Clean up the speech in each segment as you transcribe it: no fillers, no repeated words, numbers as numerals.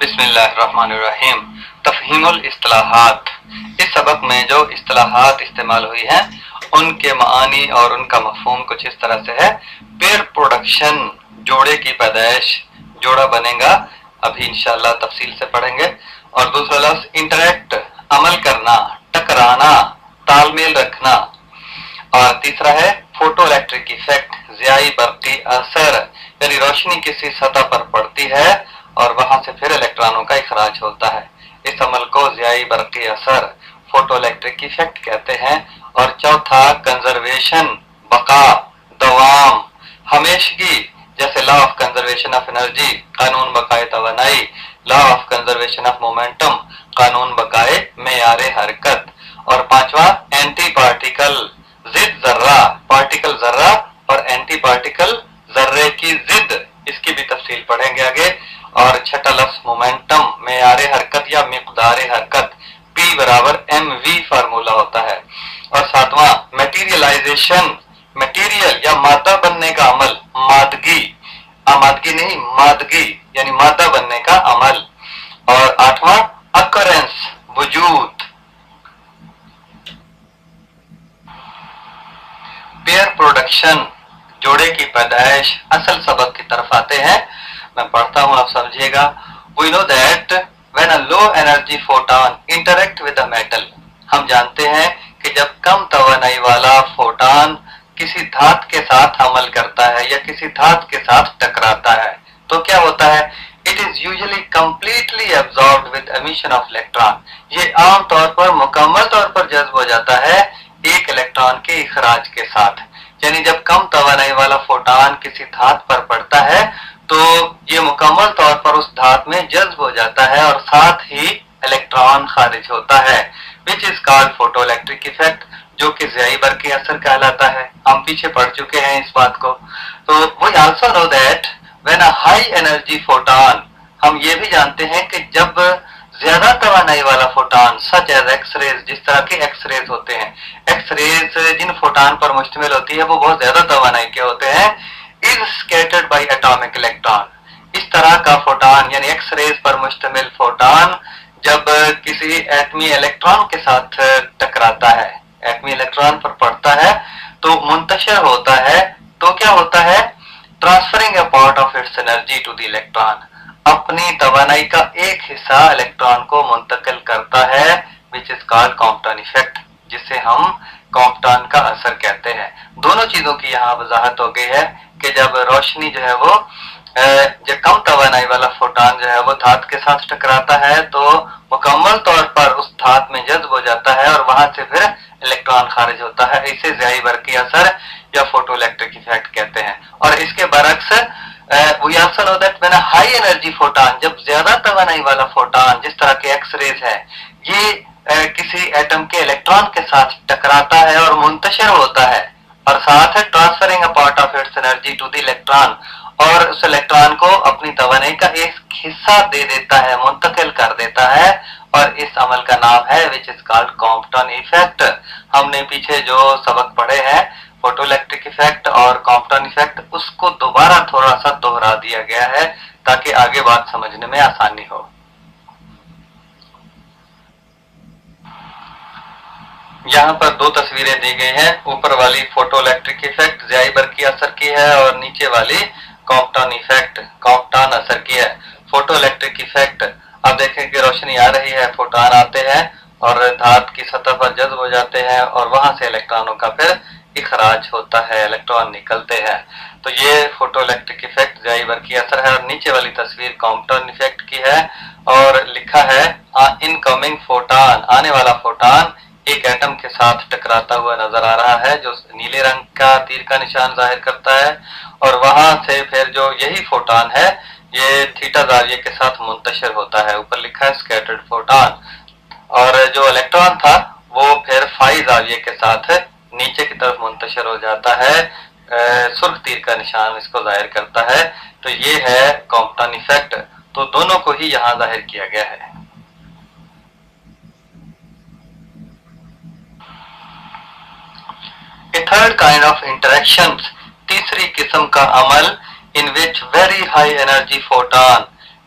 बिस्मिल्लाहिर्रहमानिर्रहीम। तफ़हीमुल इस्तिलाहात। इस सबक में जो इस्तिलाहात इस्तेमाल हुई हैं उनके मानी और उनका मफ़हूम कुछ इस तरह से है। पेयर प्रोडक्शन, जोड़े की पैदाइश, जोड़ा बनेगा, अभी इंशाअल्लाह तफसील से पढ़ेंगे। और दूसरा लफ्ज़ इंटरेक्ट, अमल करना, टकराना, तालमेल रखना। और तीसरा है फोटो इलेक्ट्रिक इफेक्ट, ज़ियाई बरक़ी असर, यानी रोशनी किसी सतह पर पड़ती है और वहां से फिर इलेक्ट्रॉनों का इखराज होता है। इस अमल को ज़ियाई बरक़ी असर, फोटो इलेक्ट्रिक इफेक्ट कहते हैं। और चौथा कंजर्वेशन, बका, दवाम, हमेशगी, जैसे law of conservation of energy, कानून बकाए तवानाई, law of conservation of momentum, कानून बकाए मेयारे हरकत। और पांचवा एंटी पार्टिकल, जिद जर्रा, पार्टिकल जर्रा और एंटी पार्टिकल जर्रे की जिद, इसकी भी तफसील पढ़ेंगे आगे। और छठा लफ्ज मोमेंटम, मेयारे हरकत या मिकदारे हरकत, P बराबर mv फार्मूला होता है। और सातवां मेटीरियलाइजेशन, मटेरियल या मादा बनने का अमल, मादगी, आमादगी नहीं मादगी, यानी मादा बनने का अमल। और आठवां अकरेंस, वजूद। पेयर प्रोडक्शन, जोड़े की पैदाइश, असल सबक की तरफ आते हैं। मैं पढ़ता हूं, आप समझिएगा। We know that when a low energy photon interact with a metal, हम जानते हैं कि जब कम तवानाई वाला फोटॉन किसी धात के साथ अमल करता है या किसी धात के साथ टकराता है तो क्या होता है? It is usually completely absorbed with emission of electron, ये आमतौर पर मुकम्मल तौर पर जज्ब हो जाता है एक इलेक्ट्रॉन के इखराज के साथ। यानी जब कम तवानाई वाला फोटॉन किसी धात पर पड़ता है तो ये मुकम्मल तौर पर उस धात में जज्ब हो जाता है और साथ ही इलेक्ट्रॉन खारिज होता है, which is called photo electric effect, जो कि ज़ियाई बरक़ी असर कहलाता है। हम पीछे पढ़ चुके हैं इस बात को। तो we also know that when a high energy photon, हम ये भी जानते हैं कि जब ज्यादा तवानाई वाला फोटॉन सच एज एक्सरेज, जिस तरह के एक्सरेज होते हैं, एक्सरेज जिन फोटॉन पर मुश्तमिल होती है वो बहुत ज्यादा तवानाई के होते हैं, is scattered bye atomic electron, इस तरह का फोटॉन यानी एक्सरेज पर मुश्तमिल फोटॉन जब किसी एटमी इलेक्ट्रॉन के साथ टकराता है, एटमी इलेक्ट्रॉन पर पड़ता है तो मुंतशिर होता है। तो क्या होता है? Transferring a part of its energy to the electron, अपनी तवानाई का एक हिस्सा इलेक्ट्रॉन को मुंतकिल करता है, which is called Compton effect, जिसे हम कॉम्पटन का असर कहते हैं। दोनों चीजों की यहाँ वजाहत हो गई है कि जब रोशनी जो है वो जब कम तवानाई वाला फोटॉन जो है वो धात के साथ टकराता है तो मुकम्मल तौर पर उस धात में जज्ब हो जाता है और वहां से फिर इलेक्ट्रॉन खारिज होता है। इसे ज़ियाई बरक़ी असर या फोटो इलेक्ट्रिक इफेक्ट कहते हैं। और इसके बरक्स we also know that when a high energy photon, जब ज्यादा तवानाई वाला फोटॉन जिस तरह के एक्सरेज है ये किसी एटम के इलेक्ट्रॉन के साथ टकराता है और मुंतशिर होता है और साथ है transferring a part of its energy to the electron, और उस इलेक्ट्रॉन को अपनी तवानाई का एक हिस्सा दे देता है, मुंतकिल कर देता है, और इस अमल का नाम है which is called Compton effect. हमने पीछे जो सबक पढ़े हैं फोटो इलेक्ट्रिक इफेक्ट और कॉम्पटन इफेक्ट, उसको दोबारा थोड़ा सा दोहरा दिया गया है ताकि आगे बात समझने में आसानी हो। यहाँ पर दो तस्वीरें दी गई हैं, ऊपर वाली फोटो इलेक्ट्रिक इफेक्ट ज़ियाई बरक़ी असर की है और नीचे वाली कॉम्पटन इफेक्ट, कॉम्पटन असर की है। फोटो इलेक्ट्रिक इफेक्ट, अब देखें कि रोशनी आ रही है, फोटॉन आते हैं और धात की सतह पर जज्ब हो जाते हैं और वहां से इलेक्ट्रॉनों का फिर इखराज होता है, इलेक्ट्रॉन निकलते हैं। तो ये फोटो इलेक्ट्रिक इफेक्ट ज़ियाई बरक़ी असर है। और नीचे वाली तस्वीर कॉम्पटन इफेक्ट की है और लिखा है इनकमिंग फोटॉन, आने वाला फोटॉन एक एटम के साथ टकराता हुआ नजर आ रहा है जो नीले रंग का तीर का निशान जाहिर करता है, और वहां से फिर जो यही फोटॉन है ये थीटा जाविये के साथ मुंतशिर होता है। ऊपर लिखा है स्कैटर्ड फोटॉन, और जो इलेक्ट्रॉन था वो फिर फाई जाविये के साथ नीचे की तरफ मुंतशिर हो जाता है। सुर्ख तीर का निशान इसको जाहिर करता है। तो ये है कॉम्पटन इफेक्ट। तो दोनों को ही यहाँ जाहिर किया गया है। A third kind of interactions, तीसरी किस्म का अमल, in which very high energy photon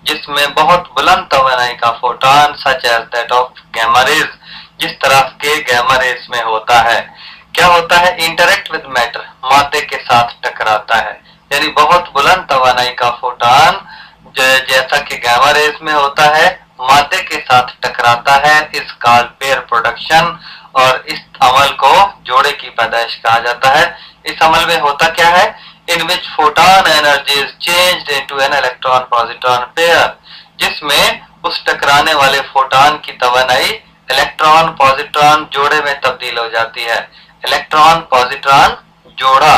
जिसमें बहुत बुलंद तवानाई का photon such as that of gamma rays, जिस तरह के गैमा रेज में होता है, क्या होता है, इंटरेक्ट विद मैटर, मादे के साथ टकराता है। यानी बहुत बुलंद तवानाई का फोटॉन जैसा कि गैमा रेज में होता है, मादे के साथ टकराता है, इस कॉल्ड पेयर प्रोडक्शन, और इस अमल को जोड़े की पैदाइश कहा जाता है। इस अमल में होता क्या है, in which photon energy is changed into an electron positron pair, जिसमें उस टकराने वाले फोटॉन की तवानाई इलेक्ट्रॉन पॉजिट्रॉन जोड़े में तब्दील हो जाती है। इलेक्ट्रॉन पॉजिट्रॉन जोड़ा,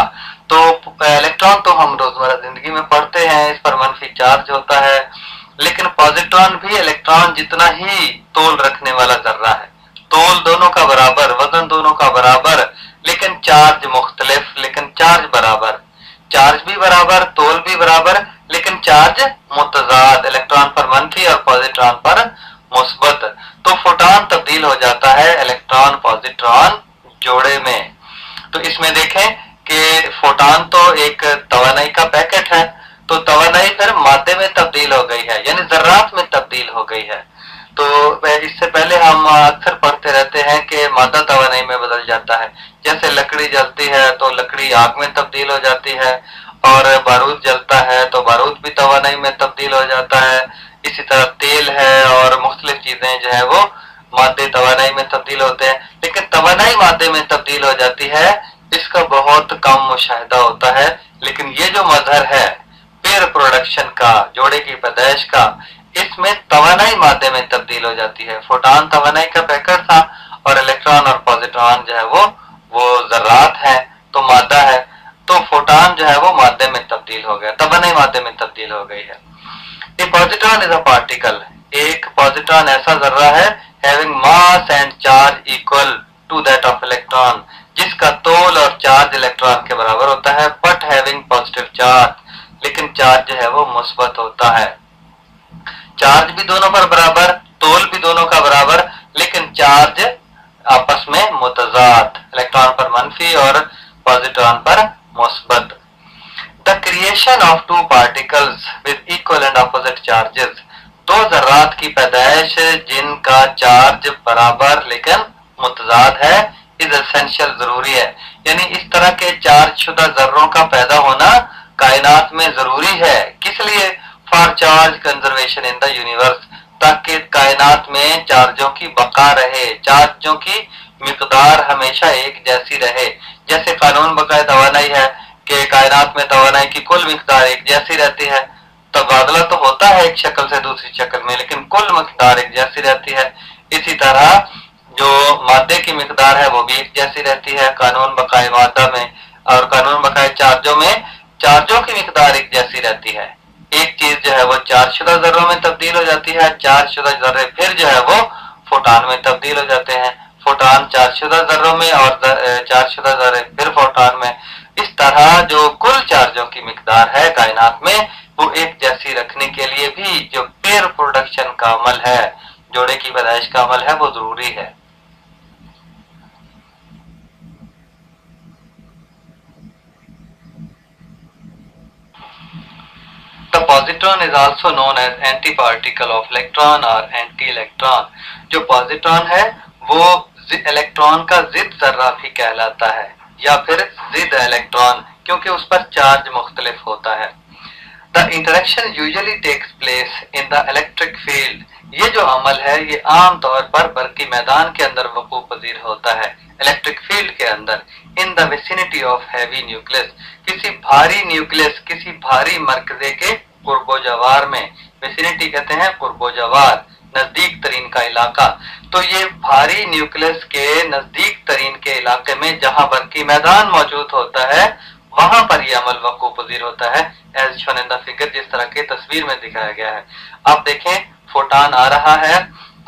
तो इलेक्ट्रॉन तो हम रोजमर्रा जिंदगी में पढ़ते हैं, इस पर मनफी चार्ज होता है, लेकिन पॉजिट्रॉन भी इलेक्ट्रॉन जितना ही तोल रखने वाला जर्रा है। तोल दोनों का बराबर, वजन दोनों का बराबर, लेकिन चार्ज मुख्तलिफ, लेकिन चार्ज बराबर। चार्ज भी बराबर, तोल भी बराबर, लेकिन चार्ज मुतजाद, इलेक्ट्रॉन पर मनफी और पॉजिट्रॉन पर मुस्बत। तो फोटॉन तब्दील हो जाता है इलेक्ट्रॉन पॉजिट्रॉन जोड़े में। तो इसमें देखें कि फोटॉन तो एक तवानाई का पैकेट है, तो तवानाई फिर मादे में तब्दील हो गई है, यानी जर्रात में तब्दील हो गई है। तो इससे पहले हम अक्सर पढ़ते रहते हैं कि मादा तवानाई में बदल जाता है। जैसे लकड़ी जलती है तो लकड़ी आग में तब्दील हो जाती है, और बारूद जलता है तो बारूद भी तवानाई में तब्दील हो जाता है। इसी तरह तेल है और मुख्तलिफ चीजें जो है वो मादे तवानाई में तब्दील होते हैं, लेकिन तवानाई मादे में तब्दील हो जाती है, इसका बहुत कम मुशाहिदा होता है। लेकिन ये जो मजहर है पेयर प्रोडक्शन का, जोड़े की पैदाइश का, इसमें तवानाई मादे में तब्दील हो जाती है। फोटॉन तवानाई का पैकेट था और इलेक्ट्रॉन और पॉजिट्रॉन जो है वो जर्रात है, तो मादा है, तो फोटॉन जो है वो मादे में तब्दील हो गया, तवानाई मादे में तब्दील हो गई है। A positron is a particle, एक पॉजिट्रॉन ऐसा जर्रा है having mass and charge equal to that of electron, जिसका तोल और चार्ज इलेक्ट्रॉन के बराबर होता है, बट हैविंग पॉजिटिव चार्ज, लेकिन चार्ज जो है वो मुस्बत होता है। चार्ज भी दोनों पर बराबर, तोल भी दोनों का बराबर, लेकिन चार्ज आपस में मुतजाद, इलेक्ट्रॉन पर मनफी और पॉजिट्रॉन पर मुस्बत। The creation of two particles with equal and opposite charges, दो जर्रात की पैदाइश जिनका चार्ज बराबर लेकिन मुतजाद है, इज एसेंशियल, जरूरी है। यानी इस तरह के चार्ज शुदा जर्रों का पैदा होना कायनात में जरूरी है। किस लिए? For charge conservation in the universe, ताकि कायनात में चार्जों की बका रहे, चार्जों की मिकदार हमेशा एक जैसी रहे। जैसे कानून बकाए तवानाई है कि कायनात में तवानाई की कुल मिकदार एक जैसी रहती है, तबादला तो होता है एक शक्ल से दूसरी शक्ल में, लेकिन कुल मिकदार एक जैसी रहती है। इसी तरह जो मादे की मिकदार है वो भी एक जैसी रहती है कानून बकाए मादा में, और कानून बकाए चार्जों में चार्जों की मिकदार एक जैसी रहती है। एक चीज जो है वो चार्जशुदा जर्रों में तब्दील हो जाती है, चार्जशुदा जर्रे फिर जो है वो फोटॉन में तब्दील हो जाते हैं, फोटॉन चार्जशुदा जर्रों में और चार्जशुदा जर्रे फिर फोटॉन में। इस तरह जो कुल चार्जों की मिकदार है कायनात में वो एक जैसी रखने के लिए भी जो पेयर प्रोडक्शन का अमल है, जोड़े की पैदाइश का अमल है, वो जरूरी है। The positron is also known as anti-particle of electron और anti-electron। जो पॉजिट्रॉन है वो इलेक्ट्रॉन का जिद जर्रा भी कहलाता है, या फिर जिद इलेक्ट्रॉन, क्योंकि उस पर चार्ज मुख्तलिफ होता है। The interaction usually takes place in the electric field। ये जो अमल है ये आम तौर पर बरकी मैदान के अंदर वकू पजीर होता है, इलेक्ट्रिक फील्ड के अंदर। In the vicinity of heavy nucleus, किसी भारी न्यूक्लियस, किसी भारी मरकजे के कुर्बोजवार में, विसिनिटी कहते हैं कुर्बोजवार, नजदीक तरीन का इलाका। तो ये भारी न्यूक्लियस के नजदीक तरीन के इलाके में जहां बरकी मैदान मौजूद होता है, वहां पर यह अमल वकू पजीर होता है, as shown in the figure, जिस तरह के तस्वीर में दिखाया गया है। आप देखें फोटॉन आ रहा है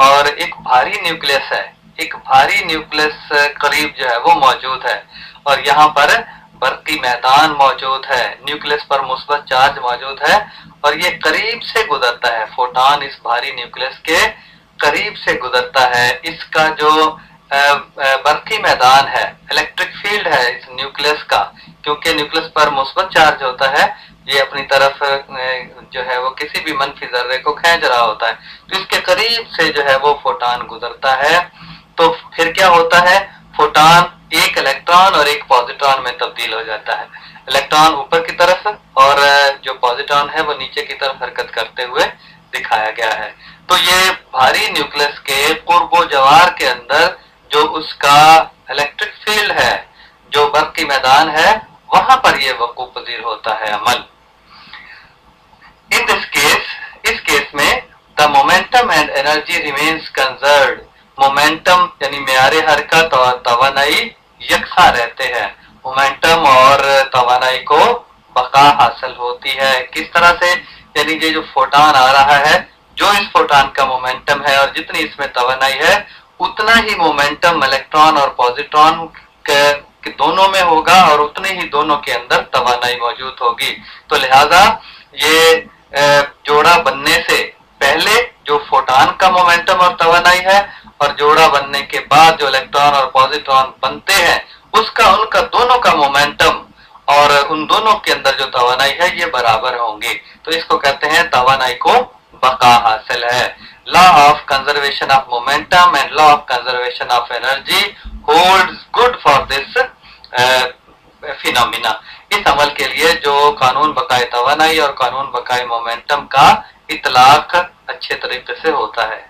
और एक भारी न्यूक्लियस है, एक भारी न्यूक्लियस करीब जो है वो मौजूद है, और यहाँ पर बरकी मैदान मौजूद है, न्यूक्लियस पर मुस्बत चार्ज मौजूद है, और ये करीब से गुजरता है, फोटॉन इस भारी न्यूक्लियस के करीब से गुजरता है। इसका जो बरकी मैदान है, इलेक्ट्रिक फील्ड है इस न्यूक्लियस का, क्योंकि न्यूक्लियस पर मुस्बत चार्ज होता है, ये अपनी तरफ जो है वो किसी भी मनफी जर्रे को खींच रहा होता है, तो इसके करीब से जो है वो फोटान गुजरता है, तो फिर क्या होता है, फोटान एक इलेक्ट्रॉन और एक पॉजिट्रॉन में तब्दील हो जाता है। इलेक्ट्रॉन ऊपर की तरफ और जो पॉजिट्रॉन है वो नीचे की तरफ हरकत करते हुए दिखाया गया है। तो ये भारी न्यूक्लियस के कुर्बो जवार के अंदर जो उसका इलेक्ट्रिक फील्ड है, जो बर्क की मैदान है, वहां पर यह वकूअ पजीर होता है अमल। इन दिस केस, इस केस में the momentum and energy remains conserved. Momentum यानी मेयारे हरकत और तवानाई यकसा रहते हैं। मोमेंटम और तवानाई को बका हासिल होती है। किस तरह से, यानी ये जो फोटान आ रहा है, जो इस फोटान का मोमेंटम है और जितनी इसमें तवानाई है, उतना ही मोमेंटम इलेक्ट्रॉन और पॉजिट्रॉन के दोनों में होगा और उतने ही दोनों के अंदर तवानाई मौजूद होगी। तो लिहाजा ये जोड़ा बनने से पहले जो फोटान का मोमेंटम और तवानाई है, और जोड़ा बनने के बाद जो इलेक्ट्रॉन और पॉजिट्रॉन बनते हैं, उसका उनका दोनों का मोमेंटम और उन दोनों के अंदर जो तवानाई है ये बराबर होंगे। तो इसको कहते हैं तवानाई को बका हासिल है। Law of conservation of momentum and law of conservation of energy holds good for this phenomena. इस अमल के लिए जो कानून बकाए तवानाई और कानून बकाए मोमेंटम का इतलाक अच्छे तरीके से होता है।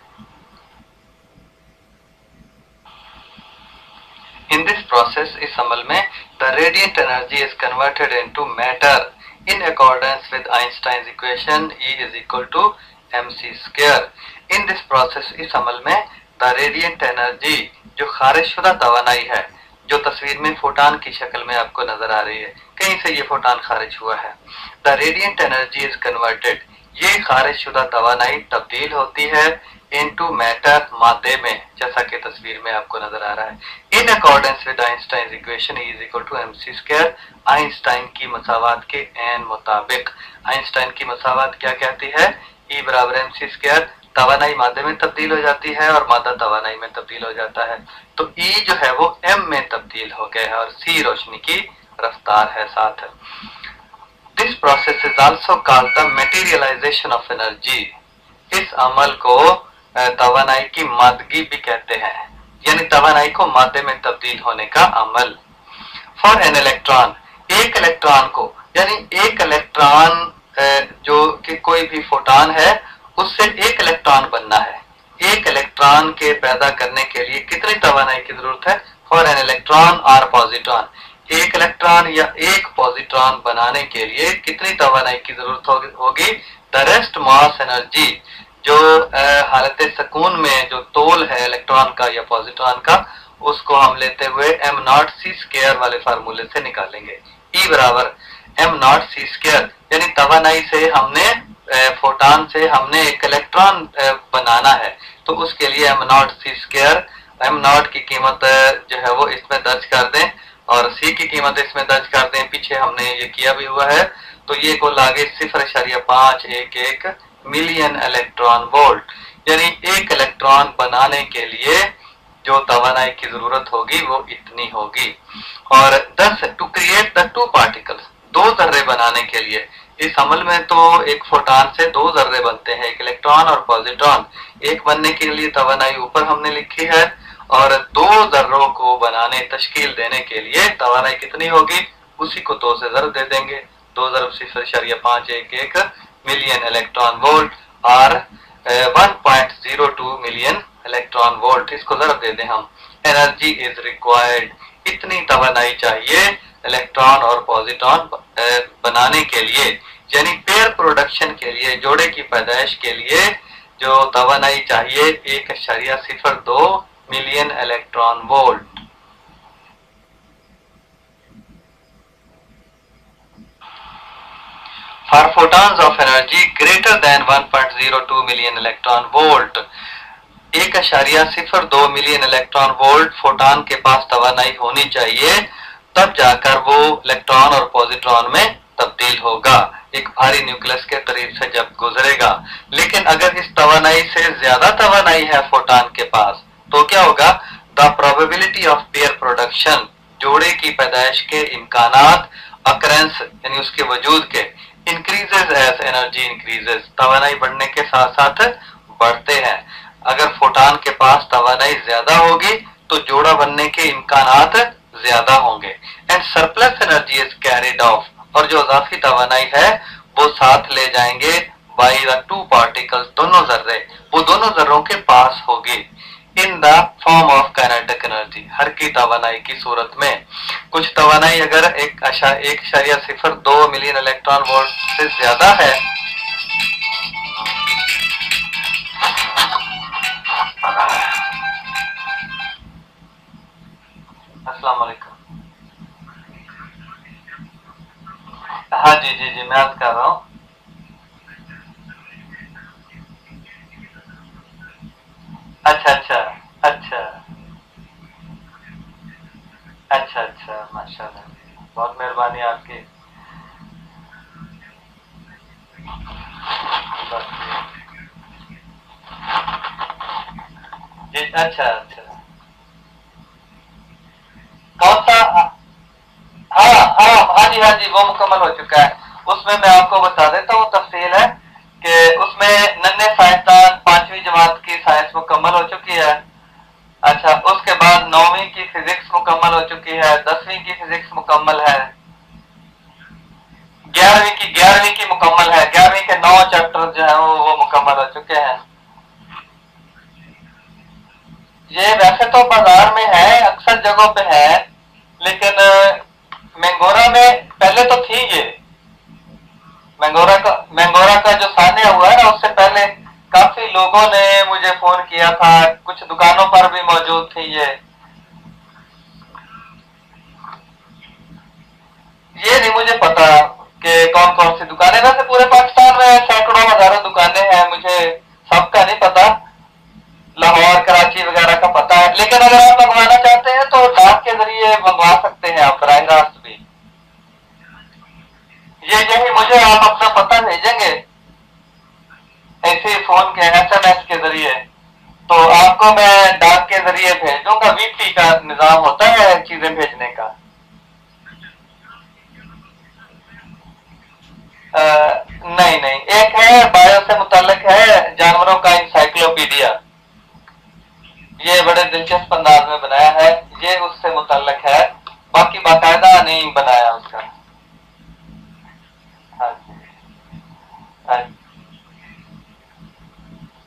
इन दिस प्रोसेस, इस अमल में, the radiant energy is converted into matter in accordance with Einstein equation E is equal to mc square. In this process, इस अमल में, द रेडिएंट एनर्जी, जो खारिजशुदा तवानाई है, जो तस्वीर में फोटान की शक्ल में आपको नजर आ रही है, कहीं से ये फोटान खारिज हुआ है। The radiant energy is converted, ये खारिजशुदा तवानाई तब्दील होती है इनटू मैटर, मादे में, जैसा कि तस्वीर में आपको नजर आ रहा है। In accordance with Einstein equation E is equal to mc square, Einstein की मसावात के एन मुताबिक। आइंस्टाइन की मसावात क्या कहती है? E बराबर mc स्क्वायर, तवानाई मादे में तब्दील हो जाती है और मादा तवानाई में तब्दील हो जाता है, तो E जो है वो m में तब्दील हो गया है और c रोशनी की रफ्तार है साथ। This process is also called the materialization of energy. इस अमल को तवानाई की मादगी भी कहते हैं, यानी तवानाई को मादे में तब्दील होने का अमल। फॉर एन इलेक्ट्रॉन, एक इलेक्ट्रॉन को, यानी एक इलेक्ट्रॉन जो कि कोई भी फोटान है, उससे एक इलेक्ट्रॉन बनना है। एक इलेक्ट्रॉन के पैदा करने के लिए कितनी तवानाई की जरूरत है? फॉर एन इलेक्ट्रॉन और पॉजिट्रॉन, एक इलेक्ट्रॉन या एक पॉजिट्रॉन बनाने के लिए कितनी तवानाई की जरूरत होगी? द रेस्ट मास एनर्जी, जो हालत सुकून में जो तोल है इलेक्ट्रॉन का या पॉजिट्रॉन का, उसको हम लेते हुए m0c² वाले फार्मूले से निकालेंगे। E बराबर m0c², यानी तवानाई से हमने फोटान से हमने एक इलेक्ट्रॉन बनाना है, तो उसके लिए m0c², m0 की कीमत जो है वो इसमें दर्ज कर दें और c की कीमत इसमें दर्ज कर दें। पीछे हमने ये किया भी हुआ है, तो ये को लागे 0.511 मिलियन इलेक्ट्रॉन वोल्ट, यानी एक इलेक्ट्रॉन बनाने के लिए जो तवानाई की जरूरत होगी वो इतनी होगी। और 10 to create the two particles, दो जर्रे बनाने के लिए, इस अमल में तो एक फोटान से दो जर्रे बनते हैं, एक इलेक्ट्रॉन और पॉजिट्रॉन। एक बनने के लिए तवानाई ऊपर हमने लिखी है, और दो जर्रों को बनाने, तश्कील देने के लिए तवानाई कितनी होगी, उसी को 2 से ज़रब दे देंगे। 2 ज़रब 0.511 मिलियन इलेक्ट्रॉन वोल्ट और 1.02 मिलियन इलेक्ट्रॉन वोल्ट, इसको ज़रब दे दें हम। एनर्जी इज रिक्वायर्ड, इतनी तवानाई चाहिए इलेक्ट्रॉन और पॉजिट्रॉन बनाने के लिए, यानी पेयर प्रोडक्शन के लिए, जोड़े की पैदाइश के लिए जो तवानाई चाहिए 1.02 million electron volt. For photons of energy greater than 1.02 million electron volt, 1.02 million electron volt photon के पास तवानाई होनी चाहिए, तब जाकर वो इलेक्ट्रॉन और पॉजिट्रॉन में तब्दील होगा, एक भारी न्यूक्लियस के करीब से जब गुजरेगा। लेकिन अगर इस तवानाई से ज्यादा तवानाई है फोटान के पास, तो क्या होगा? The probability of pair production, जोड़े की पैदाइश के इम्कानात, अकरेंस यानी उसके वजूद के, इंक्रीजेज एज एनर्जी इंक्रीजेज, तवानाई बढ़ने के साथ साथ बढ़ते हैं। अगर फोटान के पास तवानाई ज्यादा होगी तो जोड़ा बनने के इम्कानात ज्यादा होंगे। And surplus energy is carried off, और जो इजाफी तवानाई है वो साथ ले जाएंगे बाई द टू पार्टिकल्स, दोनों जर्रे, वो दोनों जर्रों के पास होगी in the form of kinetic energy, हर की तवानाई की सूरत में। कुछ तवानाई अगर 1.02 मिलियन इलेक्ट्रॉन वोल्ट से ज्यादा है, अस्सलाम वालेकुम। हाँ जी जी जी, मैं अर्ज कर रहा हूँ। अच्छा अच्छा अच्छा अच्छा अच्छा, माशाल्लाह, बहुत मेहरबानी आपकी। जी अच्छा अच्छा, कौन सा? हाँ हाँ हाँ जी हाँ जी, वो मुकम्मल हो चुका है। उसमें मैं आपको बता देता हूँ, तफसील है कि उसमें नन्हे साइंसदान 5वीं जमात की साइंस मुकम्मल हो चुकी है। अच्छा, उसके बाद 9वीं की फिजिक्स मुकम्मल हो चुकी है, 10वीं की फिजिक्स मुकम्मल है, 11वीं की मुकम्मल है, 11वीं के 9 चैप्टर जो है वो मुकम्मल हो चुके हैं। ये वैसे तो बाजार में है, अक्सर जगहों पे है, लेकिन मैंगोरा में पहले तो थी ये। मैंगोरा का जो सान्या हुआ है ना, उससे पहले काफी लोगों ने मुझे फोन किया था, कुछ दुकानों पर भी मौजूद थी ये नहीं मुझे पता कि कौन कौन सी दुकानें, वैसे पूरे पाकिस्तान में सैकड़ों हजारों दुकानें हैं, मुझे सबका नहीं पता, लाहौर कराची वगैरह का पता है। लेकिन अगर आप मंगवाना चाहते हैं तो डाक के जरिए मंगवा सकते हैं आप, बराह रास्त भी। ये यही मुझे आप अपना पता भेजेंगे ऐसे फोन के SMS के जरिए, तो आपको मैं डाक के जरिए भेज दूंगा। वीकली का निजाम होता है चीजें भेजने का। नहीं नहीं, एक है बायो से मुतल्लिक है, जानवरों का इंसाइक्लोपीडिया, ये बड़े दिलचस्प अंदाज में बनाया है, ये उससे मुतल्लिक है, बाकी बाकायदा नहीं बनाया उसका। हाँ जी,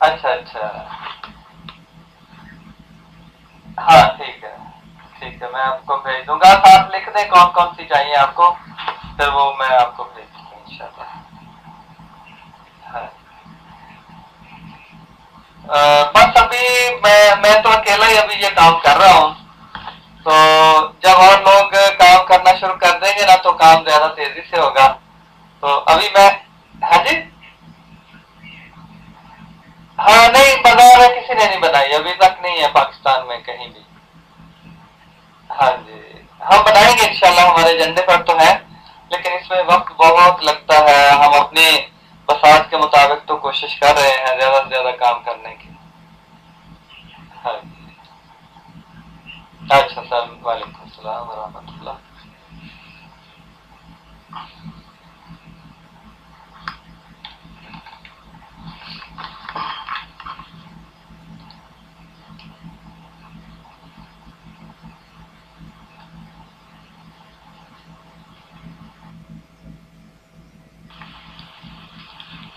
अच्छा अच्छा, हाँ ठीक है ठीक है, मैं आपको भेज दूंगा, साथ लिख दें कौन कौन सी चाहिए आपको, फिर वो मैं आपको भेज दूंगा इंशाल्लाह। हाँ। बस अभी मैं तो अकेला ही अभी ये काम कर रहा हूँ, तो जब और लोग काम करना शुरू कर देंगे ना तो काम ज्यादा तेजी से होगा। तो अभी मैं, हाँ जी, हाँ नहीं, बाजार में किसी ने नहीं बनाई अभी तक, नहीं है पाकिस्तान में कहीं भी। हाँ जी, हम बनाएंगे इंशाल्लाह, हमारे एजेंडे पर तो है, लेकिन इसमें वक्त बहुत लगता है। हम अपने बसात के मुताबिक तो कोशिश कर रहे हैं ज्यादा से ज्यादा काम करने की। हाँ जी, अच्छा सर, वालेकुम सलाम व रहमतुल्लाह।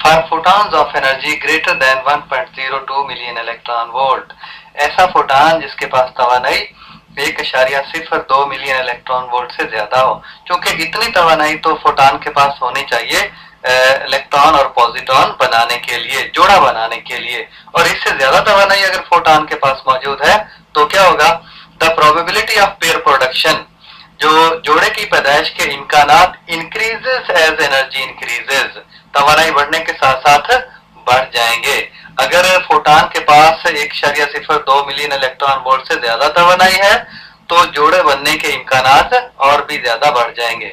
For photons of energy greater than 1.02 million electron volt, ऐसा फोटान जिसके पास तवानाई 1.02 मिलियन इलेक्ट्रॉन वोल्ट से ज्यादा हो। क्योंकि इतनी तवानाई तो फोटान के पास होनी चाहिए इलेक्ट्रॉन और पॉजिट्रॉन बनाने के लिए, जोड़ा बनाने के लिए, और इससे ज्यादा तवानाई अगर फोटान के पास मौजूद है तो क्या होगा? The probability of pair production, जो जोड़े की पैदाइश के इम्कानात इंक्रीजेस एज एनर्जी इंक्रीजेस, तवानाई बढ़ने के साथ साथ बढ़ जाएंगे। अगर फोटान के पास 1.02 मिलियन इलेक्ट्रॉन वोल्ट से ज्यादा तवानाई है तो जोड़े बनने के इम्कानात और भी ज्यादा बढ़ जाएंगे।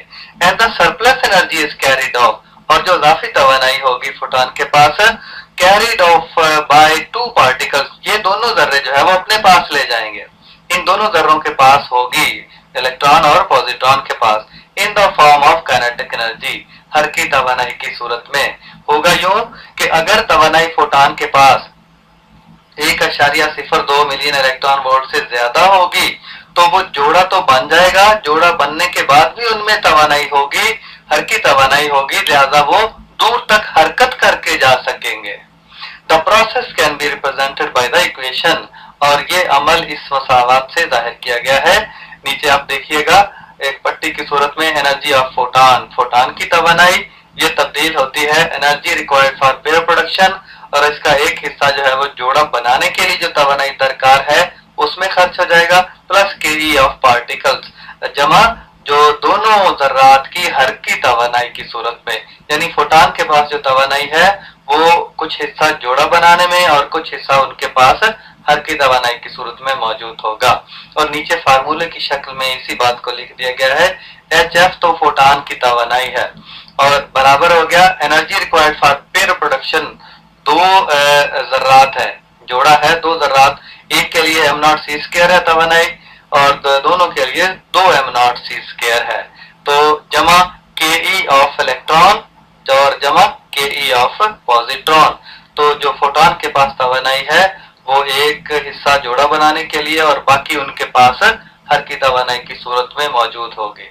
And the surplus energy is carried off, और जो इजाफी तवानाई होगी फोटान के पास, carried off by two particles, ये दोनों जर्रे जो है वो अपने पास ले जाएंगे, इन दोनों जर्रों के पास होगी, इलेक्ट्रॉन और पॉजिट्रॉन के पास, in the form of kinetic energy, हर की तवानाई की सूरत में। होगा यूं कि अगर तवानाई फोटॉन के पास 1.02 मिलियन इलेक्ट्रॉन वोल्ट से ज्यादा होगी तो वो जोड़ा तो बन जाएगा, जोड़ा बनने के बाद भी उनमें तवानाई होगी, हर की तवानाई होगी, लिहाजा वो दूर तक हरकत करके जा सकेंगे। The process can be represented by the equation, और ये अमल इस मसावत से जाहिर किया गया है। नीचे आप देखिएगा एक पट्टी की सूरत में एनर्जी ऑफ फोटॉन, फोटॉन की तवानाई ये तब्दील होती है energy required for pair production, और इसका एक हिस्सा जो है वो जोड़ा बनाने के लिए जो तवानाई दरकार है उसमें खर्च हो जाएगा, प्लस के ऑफ पार्टिकल्स जमा जो दोनों जर्रात की हर की तवानाई की सूरत में, यानी फोटॉन के पास जो तवानाई है वो कुछ हिस्सा जोड़ा बनाने में और कुछ हिस्सा उनके पास हर की तवानाई की सूरत में मौजूद होगा। और नीचे फार्मूले की शक्ल में इसी बात को लिख दिया गया है, HF तो फोटॉन की तवानाई है और बराबर हो गया energy required for pair production, दो जर्रात है, जोड़ा है दो जर्रात, एक के लिए m0c² है तवानाई और दोनों के लिए 2 m0c² है, तो जमा ke ऑफ इलेक्ट्रॉन और जमा ke ऑफ पॉजिट्रॉन। तो जो फोटॉन के पास तवानाई है वो एक हिस्सा जोड़ा बनाने के लिए और बाकी उनके पास हर की तवानाई की सूरत में मौजूद होगी।